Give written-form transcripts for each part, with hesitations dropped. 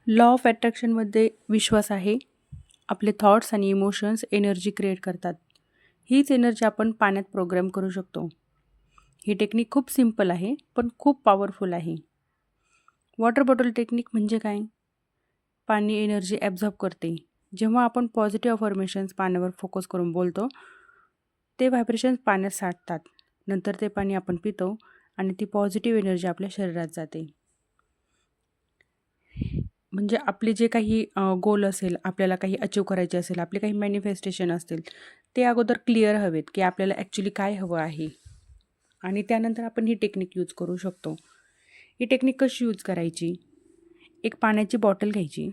Law of अट्रॅक्शनमध्ये विश्वास आहे. आपले thoughts आणि इमोशन्स एनर्जी क्रिएट करतात. हीच एनर्जी आपण पाण्यात प्रोग्राम करू शकतो. ही टेक्निक खूप सिंपल आहे, पण खूप पॉवरफुल आहे. वॉटर बॉटल टेक्निक म्हणजे काय? पाणी एनर्जी ॲब्झॉर्ब करते. जेव्हा आपण पॉझिटिव्ह अफर्मेशन्स पाण्यावर फोकस करून बोलतो, ते व्हायब्रेशन्स पाण्यात साठतात. नंतर ते पाणी आपण पितो आणि ती पॉझिटिव्ह एनर्जी आपल्या शरीरात जाते. म्हणजे आपले जे काही गोल असेल, आपल्याला काही अचीव करायचे असेल, आपले काही मॅनिफेस्टेशन असतील, ते अगोदर क्लिअर हवेत, की आपल्याला ॲक्च्युली काय हवं आहे आणि त्यानंतर आपण ही टेक्निक यूज करू शकतो. ही टेक्निक कशी यूज करायची? एक पाण्याची बॉटल घ्यायची.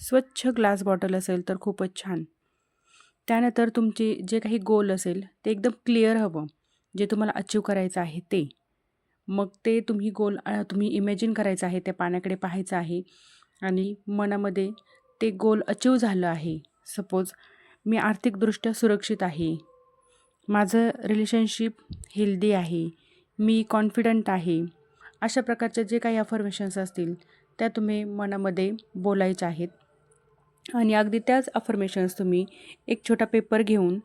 स्वच्छ ग्लास बॉटल असेल तर खूपच छान. त्यानंतर तुमचे जे काही गोल असेल, ते एकदम क्लिअर हवं. जे तुम्हाला अचीव करायचं आहे ते. मग ते तुम्ही इमॅजिन करायचं आहे, त्या पाण्याकडे पाहायचं आहे आणि मनामध्ये ते गोल अचीव झालं आहे. सपोज मी आर्थिकदृष्ट्या सुरक्षित आहे, माझं रिलेशनशिप हेल्दी आहे, मी कॉन्फिडंट आहे. अशा प्रकारचे जे काही अफर्मेशन्स असतील त्या तुम्ही मनामध्ये बोलायच्या आहेत. आणि अगदी त्याच अफर्मेशन्स तुम्ही एक छोटा पेपर घेऊन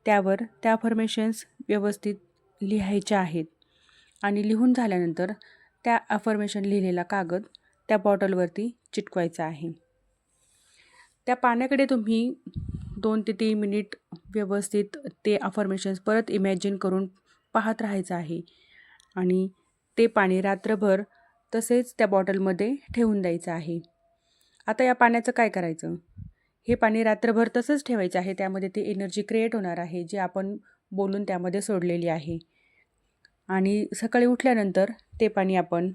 त्यावर त्या अफर्मेशन्स व्यवस्थित लिहायच्या आहेत. आणि लिहून झाल्यानंतर त्या अफर्मेशन लिहिलेला कागद त्या बॉटलवरती चिटकवायचा आहे. त्या पाण्याकडे तुम्ही 2 ते 3 मिनिट व्यवस्थित ते अफर्मेशन्स परत इमॅजिन करून पाहत राहायचं आहे आणि ते पाणी रात्रभर तसेच त्या बॉटलमध्ये ठेवून द्यायचं आहे. आता या पाण्याचं काय करायचं? हे पाणी रात्रभर तसंच ठेवायचं आहे. त्यामध्ये ती एनर्जी क्रिएट होणार आहे, जी आपण बोलून त्यामध्ये सोडलेली आहे. आणि सकाळी उठल्यानंतर ते पाणी आपण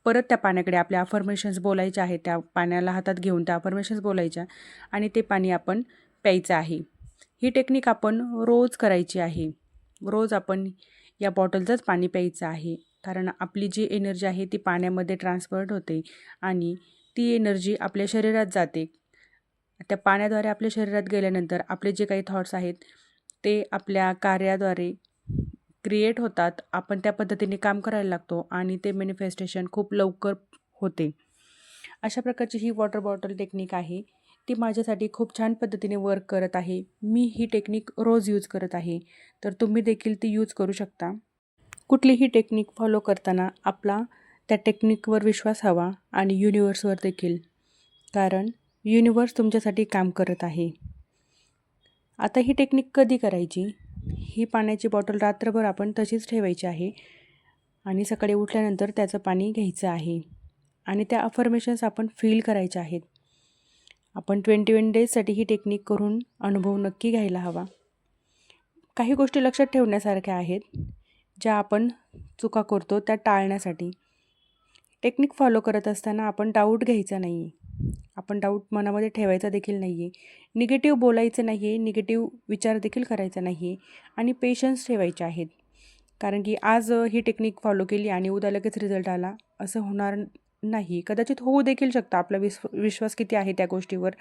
परत त्या पाण्याकडे आपल्या अफर्मेशन्स बोलायच्या आहेत. त्या पाण्याला हातात घेऊन त्या अफर्मेशन्स बोलायच्या आणि ते पाणी आपण प्यायचं आहे. ही टेक्निक आपण रोज करायची आहे. रोज आपण या बॉटलचंच पाणी प्यायचं आहे. कारण आपली जी एनर्जी आहे ती पाण्यामध्ये ट्रान्सफर्ड होते आणि ती एनर्जी आपल्या शरीरात जाते. त्या पाण्याद्वारे आपल्या शरीरात गेल्यानंतर आपले जे काही थॉट्स आहेत ते आपल्या कार्याद्वारे क्रिएट होतात. आपण त्या पद्धतीने काम करायला लागतो आणि ते मॅनिफेस्टेशन खूप लवकर होते. अशा प्रकारची ही वॉटर बॉटल टेक्निक आहे. ती माझ्यासाठी खूप छान पद्धतीने वर्क करत आहे. मी ही टेक्निक रोज यूज करत आहे. तर तुम्ही देखील ती यूज करू शकता. कुठलीही टेक्निक फॉलो करताना आपला त्या टेक्निकवर विश्वास हवा आणि युनिवर्सवर देखील. कारण युनिवर्स तुमच्यासाठी काम करत आहे. आता ही टेक्निक कधी करायची? ही पाण्याची बॉटल रात्रभर आपण तशीच ठेवायची आहे आणि सकाळी उठल्यानंतर त्याचं पाणी घ्यायचं आहे आणि त्या अफर्मेशन्स आपण फील करायच्या आहेत. आपण 21 डेजसाठी ही टेक्निक करून अनुभव नक्की घ्यायला हवा. काही गोष्टी लक्षात ठेवण्यासारख्या आहेत, ज्या आपण चुका करतो त्या टाळण्यासाठी. टेक्निक फॉलो करत असताना आपण डाऊट घ्यायचा नाही आहे. आपण डाऊट मनामध्ये ठेवायचा देखील नाही आहे. निगेटिव्ह बोलायचं नाही आहे, निगेटिव्ह विचार देखील करायचा नाही आहे आणि पेशन्स ठेवायचे आहेत. कारण की आज ही टेक्निक फॉलो केली आणि उद्या लगेच रिझल्ट आला असं होणार नाही. कदाचित होऊ देखील शकतं. आपला विश्वास किती आहे त्या गोष्टीवर,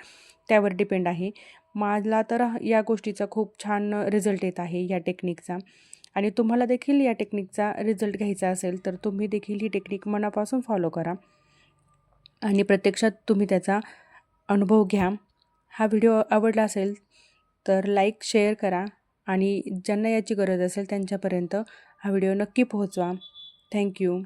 त्यावर डिपेंड आहे. मला तर या गोष्टीचा खूप छान रिझल्ट येत आहे या टेक्निकचा आणि तुम्हाला देखील या टेक्निकचा रिझल्ट घ्यायचा असेल तर तुम्ही देखील ही टेक्निक मनापासून फॉलो करा आणि प्रत्यक्षात तुम्ही त्याचा अनुभव घ्या. हा व्हिडिओ आवडला असेल तर लाईक, शेअर करा आणि ज्यांना याची गरज असेल त्यांच्यापर्यंत हा व्हिडिओ नक्की पोहोचवा. थँक्यू.